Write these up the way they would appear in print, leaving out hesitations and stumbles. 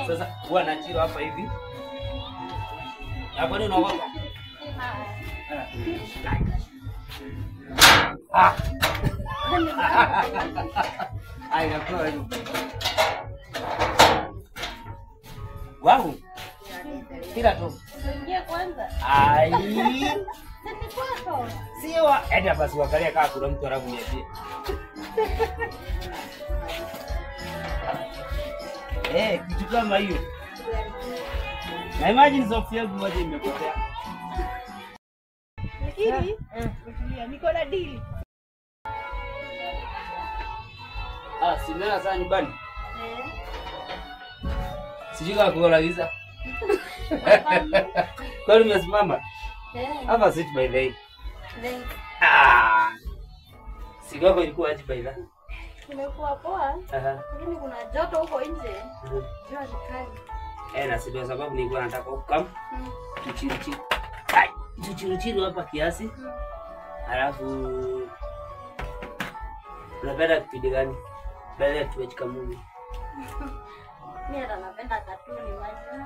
Sasa huwa nachiro hapa hivi. Hapo ndio unaogopa. Ah. Ai nakuwa hiyo. Wangu. Kila tu. Ingia kwanza. Ai. Sisi kwako. Sio enda basi angalia kama kuna mtu anakuniambia. Kitu kama hiyo. Na imagine Sofia mmoja imepotea. Lakini niko na deal. Simela sana nyumbani. Sijui kama kuola visa. Kwani umesimama? Hapa sit by the way. Sigoko ilikuwa aje by the way? Nimekuwa poa. Lakini kuna joto huko nje. Jua ni kali. Na sio sababu nilikuwa nataka ukam. Tuchirichiri. Tuchirichiri hapa kiasi. Alafu unapenda kipindi gani? Baada ya tuweka movie. Mimi hata napenda katuni maji.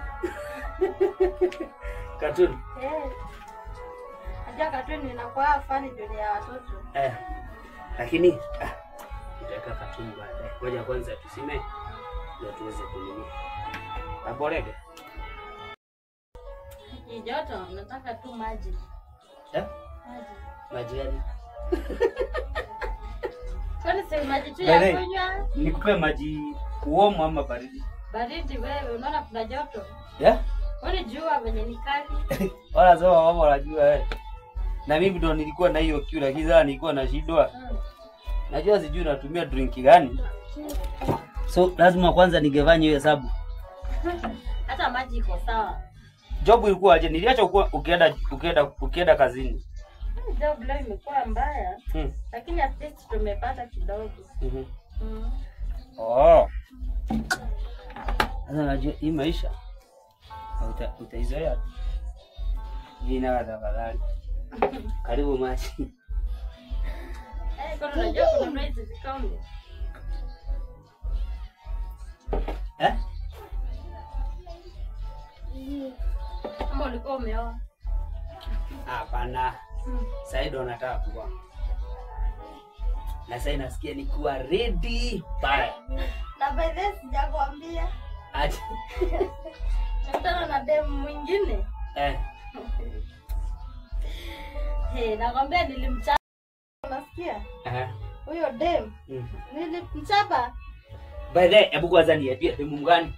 Katuni? Aja katuni inakuwa funny ndio ya watoto. Lakini tutaweka katuni baadaye. Ngoja kwanza tusime ndio tuweze kununua. Aborege. Ni joto, nataka tu maji. Maji gani? Kwani si maji tu ya kunywa? Nikupe maji warm ama baridi? Baridi wewe, unaona kuna joto. Kwani jua venye ni kali? Wala sema mama wanajua wewe. Na mimi ndo nilikuwa na hiyo kiu lakini sasa nilikuwa na shida. Najua sijui natumia drink gani. So lazima kwanza nigevanye hiyo hesabu. Hata maji iko sawa. Job ilikuwa aje? Niliacha ukienda kazini. Job leo imekuwa mbaya. Lakini at least tumepata kidogo. Sasa najua hii maisha utaizoea. Jina tafadhali. Karibu maji. Kuna unajua kuna price discount. Kama ulikuwa umeoa. Hapana. Sasa ndo nataka kuoa. Na sasa nasikia nikuwa ready. Bye. Na by this sijakwambia. Aje. Nakutana na dem mwingine. Nakwambia nilimchapa. Unasikia? Huyo dem. Nilimchapa. By the way, hebu kwanza niambie demu gani?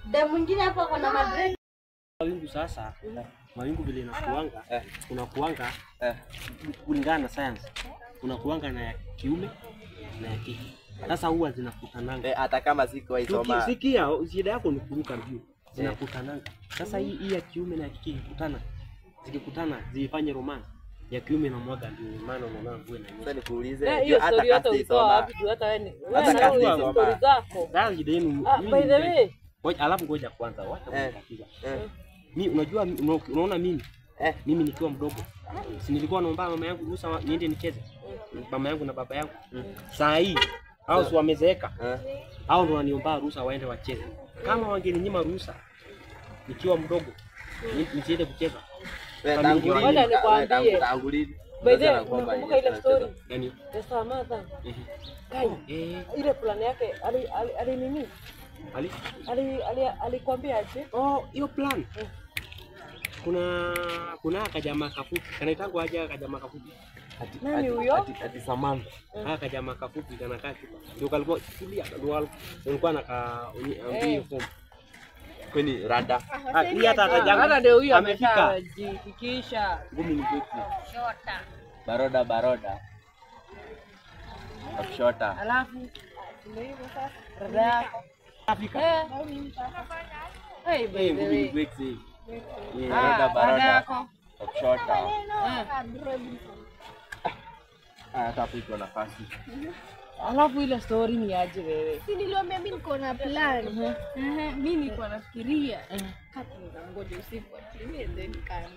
Dem mwingine hapa kuna madress. Mawingu sasa. Mawingu vile inakuanga. Unakuanga kulingana na science. Unakuanga na ya kiume na ya kike. Sasa huwa zinakutananga. Hata kama siko isoma. Sikia, shida yako ni kuruka mbio. Zinakutananga. Sasa hii ya kiume na ya kike ikikutana. Zikikutana zifanye romance. Ya kiume na mwaga ndio maana unaona nguo na Sasa nikuulize hata kasi isoma. Hata wewe story zako. Sasa shida yenu. By the way. Alafu ngoja kwanza wacha kutatiza. Mimi unajua unaona mimi mimi nikiwa mdogo si nilikuwa naomba mama yangu ruhusa niende nicheze. Mama yangu na baba yangu. Saa hii hao si wamezeeka. Hao ndio waniomba ruhusa waende wacheze. Kama wangeninyima ruhusa nikiwa mdogo nisiende kucheza. Ngoja nikwambie. By the way, unakumbuka ile story? Yaani Pesa Martha. Kai. Ile plan yake ali nini? Alikwambia aje? Hiyo plan. Kuna kajamaa kafupi. Kanaitangwa aje kajamaa kafupi? Nani huyo? Ati Samantha. Kajamaa kafupi kanakaa chupa. Ndio kalikuwa kulia ndio alikuwa anaambia form. Kwani rada. Hii hata kajamaa. Hata ndio huyo amefika. Jikikisha. Ngumi ni kwetu. Shota. Baroda. Shota. Alafu ndio hivyo sasa. Rada yako. Afrika. Hey baby. Wexi. Baroda. Shota. Hata piko nafasi. Alafu ile story ni aje wewe? Si niliambia mimi niko na plan. Mimi niko nafikiria. Kati ngoja usiku atimie then kaanza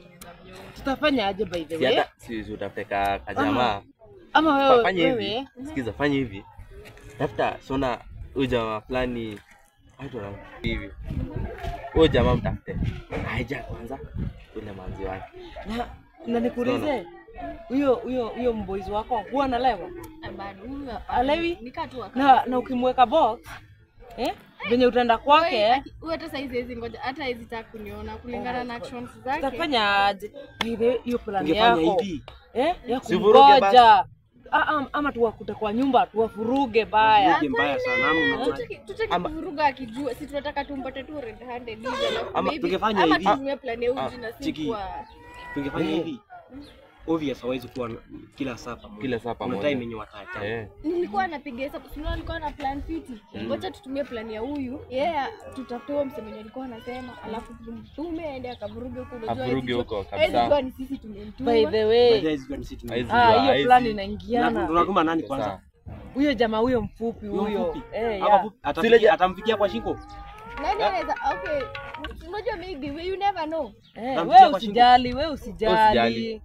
mnyonge. Tutafanya aje by the way? Si utapeka kajamaa. Ama wewe fanya hivi. Sikiza fanya hivi. Tafuta sona huyu jamaa fulani Haito na hivi. Huyo jamaa mtafute. Haija kwanza ule manzi wake. Na nikuulize, huyo mboys wako huwa analewa? Bado huyu hapa. Alewi? Nikatu Na ukimweka box, venye utaenda kwake, wewe hata saizi hizi ngoja hata hizi taka kuniona kulingana na actions zake. utafanya aje? Hiyo plan Ungefanya yako. hivi. Ya Sivuruge kungoja. Ama tuwakute kwa nyumba tuwafuruge baya. Furuge mbaya sana. Tutaki kuvuruga akijua. Si tunataka tumpate tu red handed hivi alafu Ama maybe tungefanya ama hivi. tutumie plan ya uji na si chiki. kwa Tungefanya hivi. Obvious hawezi kuwa kila saa pamoja. Kila saa Kuna pamoja. time yenye wataacha. nilikuwa napiga hesabu, sio nilikuwa na plan fiti. Ngoja tutumie plan ya huyu. Tutafute huo msemenyo alikuwa anasema, alafu tumtume aende akavuruge huko. Unajua Avuruge huko hizi kabisa. ni sisi tumemtuma. By the way, hiyo plan inaingiana. Tunakuma nani kwanza? Huyo jamaa huyo mfupi huyo. Atamfikia kwa shingo. Nani anaweza? Okay. Unajua maybe you never know. Wewe usijali.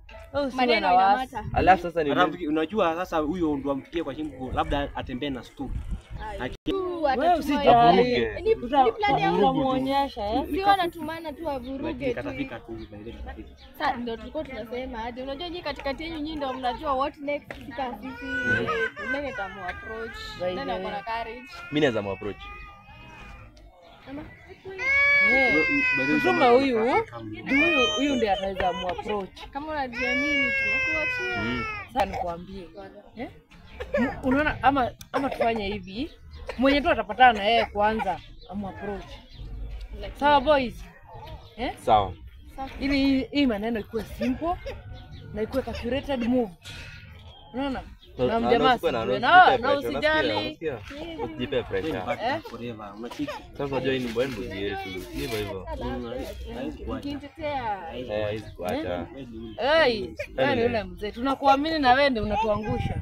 Maneno ina mata. Alafu sasa ni Unajua sasa huyo ndo amfikie kwa shingo, labda atembee na stu. Wewe usijali. Ni plan ya huyu. Tutamuonyesha Sio anatumana tu avuruge tu. Katafika tu hivi. Sasa ndio tulikuwa tunasema aje, unajua nyinyi katikati yenu nyinyi ndio mnajua what next sika sisi. Nani tamu approach? Nani akona courage? mimi naweza mu-approach. Ama Tusome huyu ndiye ataweza mu-approach. kama unajiamini tunakuachia. Sasa nikwambie. Unaona ama tufanye hivi. Mwenye tu atapatana na yeye kwanza amu-approach. Sawa boys? Sawa. Ili hii maneno ikuwe simple na ikuwe calculated move. Unaona? Na mjamaa na usijali. Usijipe pressure. Forever. Unachiki. Sasa unajua hii ni mbwendo yetu. Hivyo hivyo. Ukitetea Hizi kuacha. Wewe ni yule mzee. Tunakuamini na wewe ndio unatuangusha.